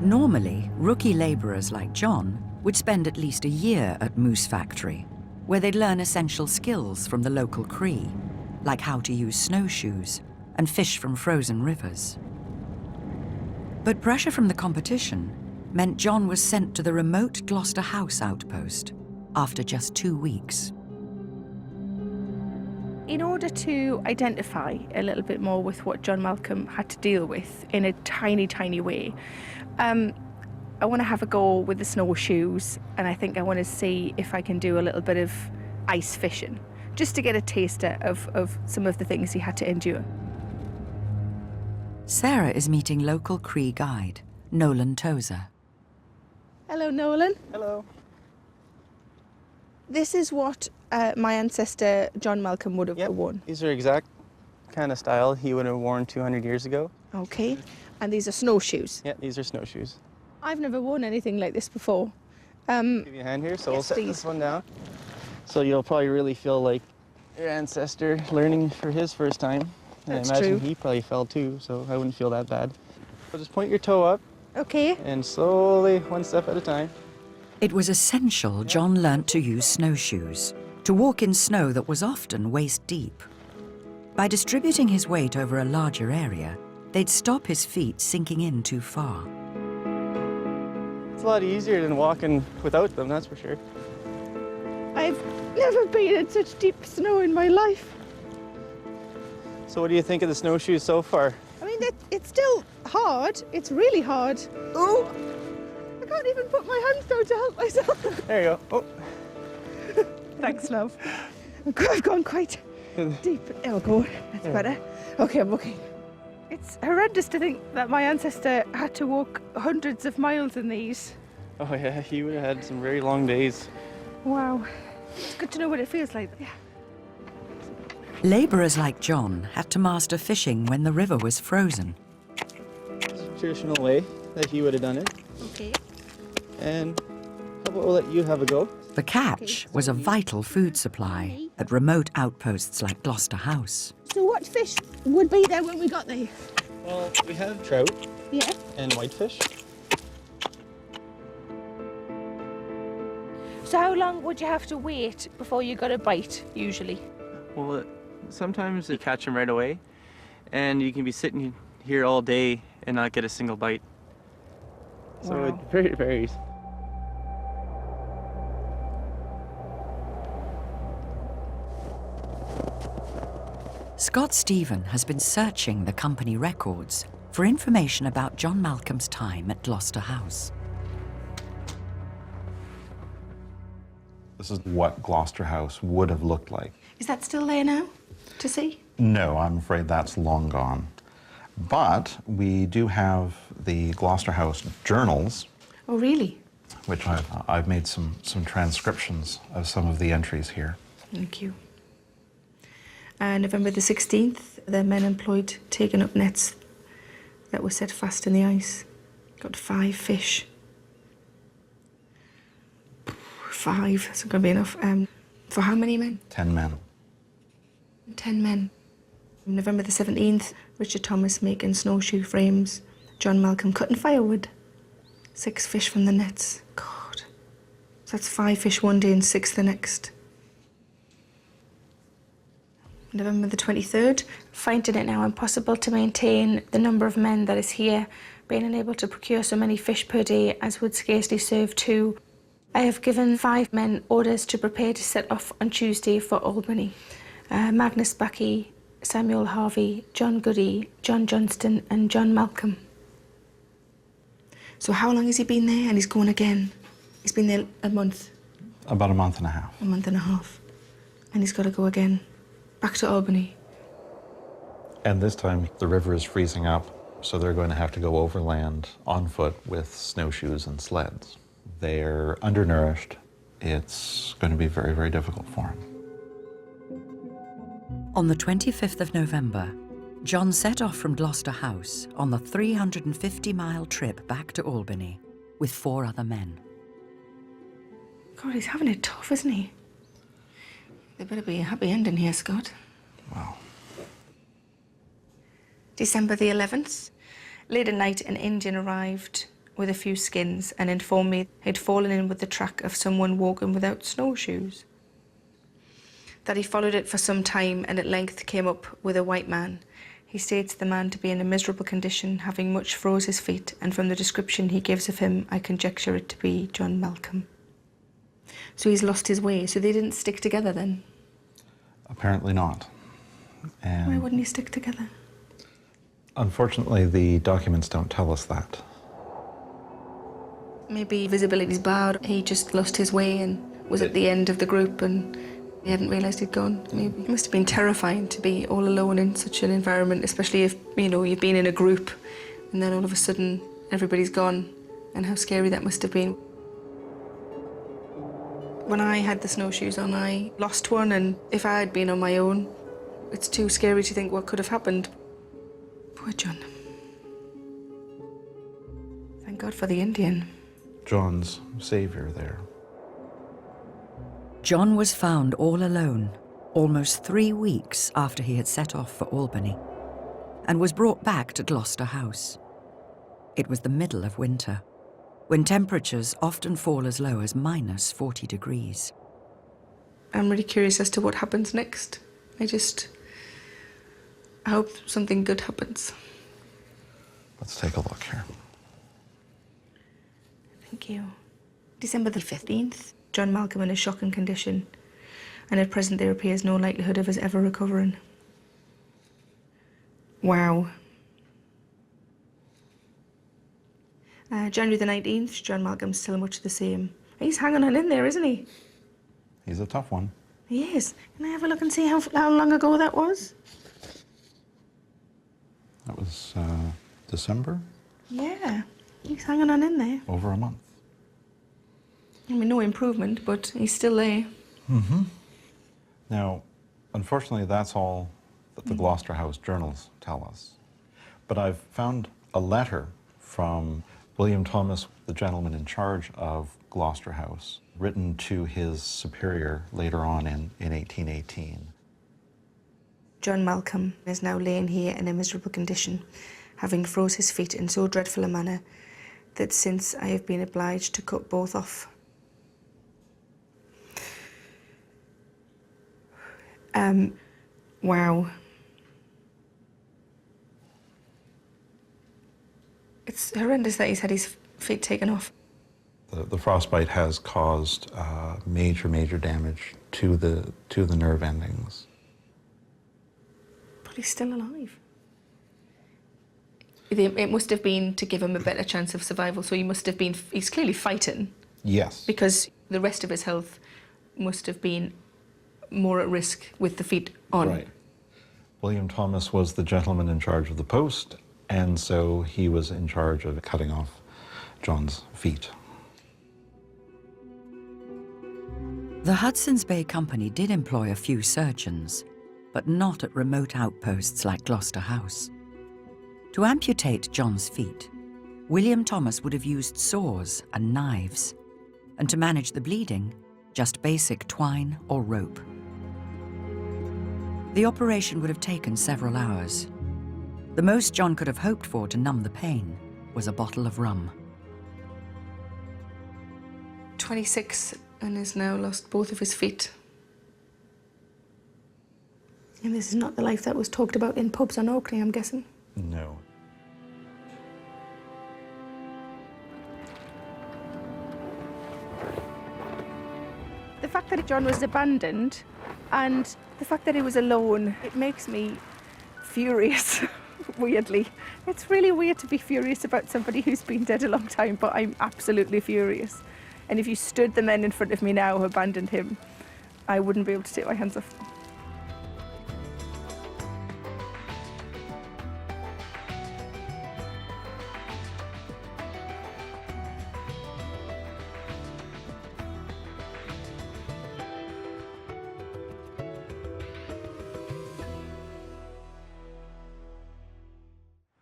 Normally, rookie labourers like John would spend at least a year at Moose Factory, where they'd learn essential skills from the local Cree, like how to use snowshoes and fish from frozen rivers. But pressure from the competition meant John was sent to the remote Gloucester House outpost after just 2 weeks. In order to identify a little bit more with what John Malcolm had to deal with in a tiny, tiny way, I want to have a go with the snowshoes, and I think I want to see if I can do a little bit of ice fishing, just to get a taster of some of the things he had to endure. Sarah is meeting local Cree guide, Nolan Tozer. Hello, Nolan. Hello. This is what my ancestor John Malcolm would have worn. These are exact kind of style he would have worn 200 years ago. Okay, and these are snowshoes? Yeah, these are snowshoes. I've never worn anything like this before. Give you a hand here, so yes, we'll set please. this one down. So you'll probably really feel like your ancestor learning for his first time. And That's I imagine true. he probably fell too, so I wouldn't feel that bad. So just point your toe up. Okay. And slowly, one step at a time. It was essential John learnt to use snowshoes, to walk in snow that was often waist deep. By distributing his weight over a larger area, they'd stop his feet sinking in too far. It's a lot easier than walking without them, that's for sure. I've never been in such deep snow in my life. So what do you think of the snowshoes so far? I mean, it's still hard. It's really hard. Oh, I can't even put my hands down to help myself. There you go. Oh. Thanks, love. I've gone quite deep. Oh, go. That's better. Okay, I'm okay. It's horrendous to think that my ancestor had to walk hundreds of miles in these. Oh yeah, he would have had some very long days. Wow. It's good to know what it feels like. Yeah. Labourers like John had to master fishing when the river was frozen. It's a traditional way that he would have done it. Okay. And how about we'll let you have a go? The catch was a vital food supply at remote outposts like Gloucester House. So what fish would be there when we got there? Well, we have trout. Yeah. And whitefish. So how long would you have to wait before you got a bite, usually? Well, sometimes you catch them right away, and you can be sitting here all day and not get a single bite. So Wow. it varies. Scott Stephen has been searching the company records for information about John Malcolm's time at Gloucester House. This is what Gloucester House would have looked like. Is that still there now to see? No, I'm afraid that's long gone. But we do have the Gloucester House journals, Oh, really? which I've made some transcriptions of some of the entries here. Thank you. November the 16th, the men employed taking up nets that were set fast in the ice. Got 5 fish. 5, that's not going to be enough. For how many men? 10 men. 10 men. November the 17th, Richard Thomas making snowshoe frames. John Malcolm cutting firewood. 6 fish from the nets. God. So that's 5 fish one day and 6 the next. November the 23rd, finding it now impossible to maintain the number of men that is here, being unable to procure so many fish per day as would scarcely serve 2. I have given 5 men orders to prepare to set off on Tuesday for Albany. Magnus Bucky, Samuel Harvey, John Goody, John Johnston and John Malcolm. So how long has he been there? And he's going again. He's been there a month. About a month and a half. A month and a half. And he's got to go again. Back to Albany. And this time the river is freezing up, so they're going to have to go overland on foot with snowshoes and sleds. They're undernourished. It's going to be very, very difficult for them. On the 25th of November, John set off from Gloucester House on the 350-mile trip back to Albany with 4 other men. God, he's having it tough, isn't he? There better be a happy ending here, Scott. Wow. December the 11th. Late at night, an Indian arrived with a few skins and informed me he'd fallen in with the track of someone walking without snowshoes. That he followed it for some time and at length came up with a white man. He states the man to be in a miserable condition, having much froze his feet, and from the description he gives of him, I conjecture it to be John Malcolm. So he's lost his way, so they didn't stick together then? Apparently not. And why wouldn't he stick together? unfortunately, the documents don't tell us that. Maybe visibility's bad. He just lost his way and was at the end of the group and he hadn't realised he'd gone. Maybe it must have been terrifying to be all alone in such an environment, especially if, you know, you've been in a group and then all of a sudden everybody's gone, and how scary that must have been. When I had the snowshoes on, I lost one, and if I had been on my own, it's too scary to think what could have happened. Poor John. Thank God for the Indian. John's savior there. John was found all alone, almost 3 weeks after he had set off for Albany, and was brought back to Gloucester House. It was the middle of winter, when temperatures often fall as low as -40 degrees. I'm really curious as to what happens next. I hope something good happens. Let's take a look here. Thank you. December the 15th, John Malcolm in a shocking condition, and at present there appears no likelihood of his ever recovering. Wow. January the 19th, John Malcolm's still much the same. He's hanging on in there, isn't he? He's a tough one. He is. Can I have a look and see how long ago that was? That was December? Yeah, he's hanging on in there. Over a month. I mean, no improvement, but he's still there. Mm-hmm. Now, unfortunately, that's all that the Gloucester House journals tell us. But I've found a letter from William Thomas, the gentleman in charge of Gloucester House, written to his superior later on in 1818. John Malcolm is now laying here in a miserable condition, having froze his feet in so dreadful a manner that since I have been obliged to cut both off. Wow. It's horrendous that he's had his feet taken off. The frostbite has caused major damage to the nerve endings. But he's still alive. It must have been to give him a better chance of survival, so he's clearly fighting. Yes. Because the rest of his health must have been more at risk with the feet on. Right. William Thomas was the gentleman in charge of the post, and so he was in charge of cutting off John's feet. The Hudson's Bay Company did employ a few surgeons, but not at remote outposts like Gloucester House. To amputate John's feet, William Thomas would have used saws and knives, and to manage the bleeding, just basic twine or rope. The operation would have taken several hours. The most John could have hoped for to numb the pain was a bottle of rum. 26 and has now lost both of his feet. And this is not the life that was talked about in pubs on Orkney, I'm guessing. No. The fact that John was abandoned and the fact that he was alone, it makes me furious, weirdly. It's really weird to be furious about somebody who's been dead a long time, but I'm absolutely furious. And if you stood the men in front of me now who abandoned him, I wouldn't be able to take my hands off them.